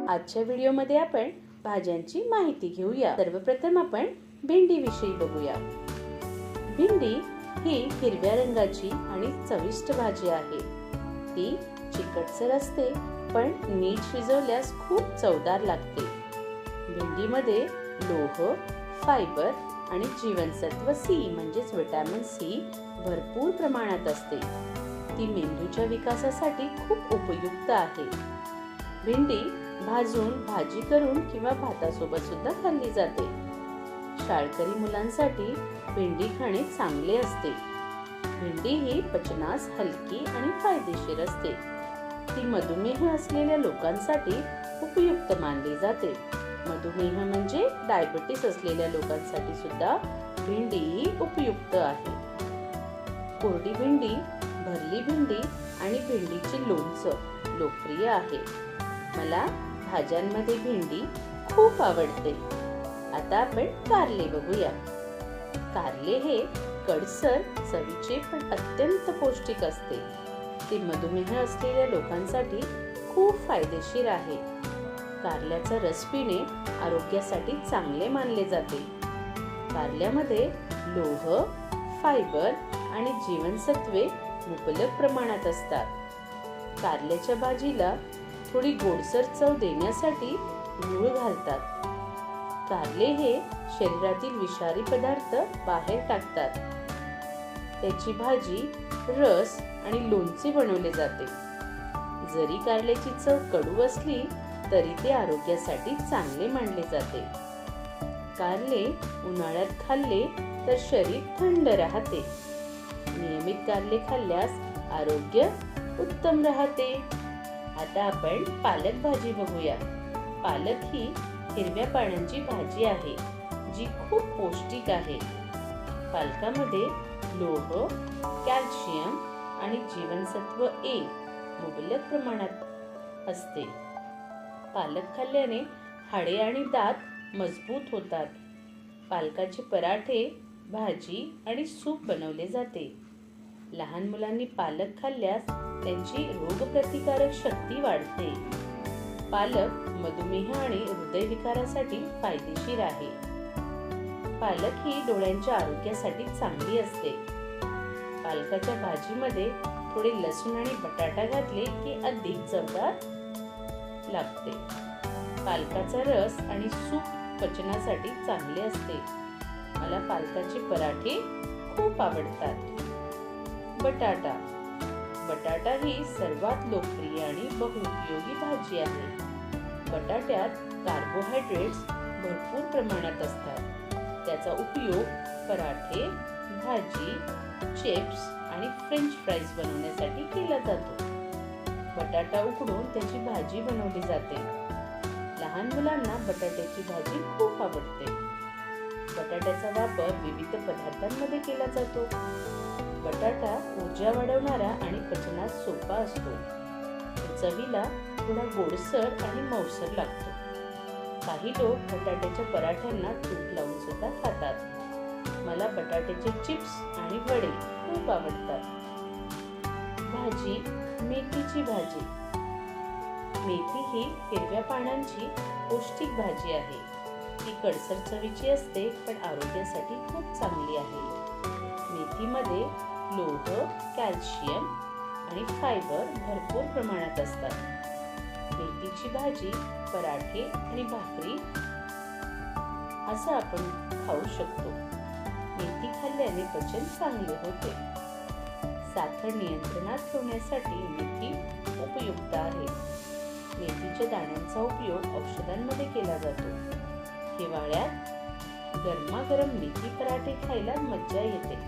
आजच्या व्हिडिओमध्ये आपण भाज्यांची माहिती घेऊया। सर्वप्रथम आपण भेंडी विषयी बघूया। भेंडी ही हिरव्या रंगाची आणि चविष्ट भाजी आहे। ती चिकटसर असते पण नीट शिजवल्यास खूप चवदार लागते। भेंडीमध्ये लोह, फायबर आणि जीवनसत्व सी म्हणजेच विटॅमिन सी भरपूर प्रमाणात असते। ती मेंदूच्या विकासासाठी खूप उपयुक्त आहे। भेंडी भाजून भाजी करून किंवा भातासोबत सुद्धा खाल्ली जाते। शाळकरी मुलांसाठी भेंडी खाणे चांगले असते। भेंडी ही पचनास हलकी आणि फायदेशीर असते। ती मधुमेह असलेल्या लोकांसाठी उपयुक्त मानली जाते। मधुमेह म्हणजे डायबिटीस असलेल्या लोकांसाठी सुद्धा भेंडी उपयुक्त आहे। कोरडी भेंडी, भरली भेंडी आणि भेंडीचे लोणचं लोकप्रिय आहे। मला भाज्यांमध्ये भेंडी खूप आवडते। आता आपण कारले बघूया। कारले हे कडसर चवीचे पण अत्यंत पौष्टिक असते। ते मधुमेह असलेल्या लोकांसाठी खूप फायदेशीर आहे। कारल्याचा रस पिणे आरोग्यासाठी चांगले मानले जाते। कारल्यामध्ये लोह, फायबर आणि जीवनसत्वे मुबलक प्रमाणात असतात। कारल्याच्या भाजीला थोडी गोडसर चव देण्यासाठी गूळ घालतात। कारले हे शरीरातील विषारी पदार्थ बाहेर टाकतात। त्याची भाजी, रस आणि लोणचे बनवले जाते। जरी कारल्याची चव कडू असली तरी ते आरोग्यासाठी चांगले मानले जाते। कारले उन्हाळ्यात खाल्ले तर शरीर थंड राहते। नियमित कारले खाल्ल्यास आरोग्य उत्तम राहते। आता आपण पालक भाजी बघूया। पालक ही हिरव्या पानांची भाजी आहे जी खूप पौष्टिक आहे। पालकामध्ये लोह, कॅल्शियम आणि जीवनसत्व ए मुबलक प्रमाणात असते। पालक खाल्ल्याने हाडे आणि दात मजबूत होतात। पालकाचे पराठे, भाजी आणि सूप बनवले जाते। लहान मुलांनी पालक खाल्ल्यास त्यांची रोगप्रतिकारक शक्ती वाढते। पालक मधुमेह आणि हृदयविकारासाठी फायदेशीर आहे। पालक ही डोळ्यांच्या आरोग्यासाठी चांगली असते। पालकाच्या भाजीमध्ये थोडे लसूण आणि बटाटा घातले की अधिक चवदार लागते। पालकाचा रस आणि सूप पचनासाठी चांगले असते। मला पालकाचे पराठे खूप आवडतात। बटाटा ही सर्वात लोकप्रिय आणि बहुउपयोगी भाजी आहे। बटाट्यात कार्बोहायड्रेट्स भरपूर प्रमाणात असतात। त्याचा उपयोग पराठे, भाजी, चिप्स आणि फ्रेंच फ्राईज बनवण्यासाठी केला जातो। बटाटा उकडून त्याची भाजी बनवली जाते। लहान मुलांना बटाट्याची भाजी खूप आवडते। बटाट्याचा वापर विविध पदार्थांमध्ये केला जातो। बटाटा ऊर्जा वाढवणारा आणि पचनास सोपा असतो। चवीला थोडा गोडसर आणि मऊसर लागतो। काही लोक बटाट्याच्या पराठ्यांना तूप लावून सुद्धा खातात। मला बटाट्याचे चिप्स आणि वडे खूप आवडतात। भाजी, मेथीची भाजी। मेथी ही हिरव्या पानांची पौष्टिक भाजी आहे। ती कडसर चवीची असते पण आरोग्यासाठी खूप चांगली आहे। मेथीमध्ये लोह, कॅल्शियम आणि फायबर भरपूर प्रमाणात असतात। मेथीची भाजी, पराठे आणि भाकरी असं आपण खाऊ शकतो। मेथी खाल्ल्याने पचन चांगले होते। साखर नियंत्रणात ठेवण्यासाठी मेथी उपयुक्त आहे। मेथीच्या दाण्यांचा उपयोग औषधांमध्ये केला जातो। हिवाळ्यात गरमागरम मेथी पराठे खायला मज्जा येते।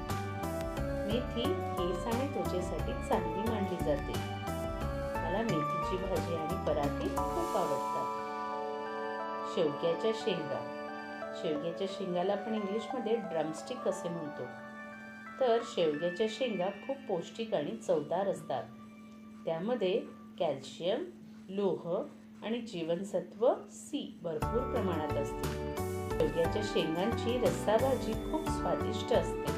मेथी केस आणि त्वचेसाठी चांगली मानली जाते। मला मेथीची भाजी आणि पराठे खूप आवडतात। शेवग्याच्या शेंगा। शेवग्याच्या शेंगाला आपण इंग्लिशमध्ये ड्रमस्टिक असे म्हणतो। तर शेवग्याच्या शेंगा खूप पौष्टिक आणि चवदार असतात। त्यामध्ये कॅल्शियम, लोह आणि जीवनसत्व सी भरपूर प्रमाणात असते। शेवग्याच्या शेंगांची रस्सा भाजी खूप स्वादिष्ट असते।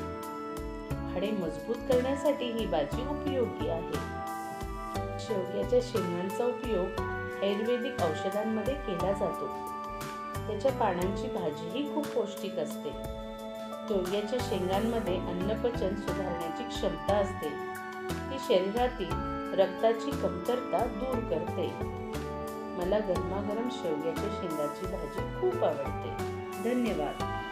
हाडे मजबूत करण्यासाठी ही भाजी उपयोगी आहे। शेवग्याच्या शेंगांचा उपयोग आयुर्वेदिक औषधांमध्ये केला जातो. त्याच्या पानांची भाजीही खूप पौष्टिक असते. शेवग्याच्या शेंगांमध्ये अन्नपचन सुधारण्याची क्षमता असते. ती शरीरातील रक्ताची कमतरता दूर करते. मला गरमागरम शेवग्याच्या शेंगाची भाजी खूप आवडते. धन्यवाद.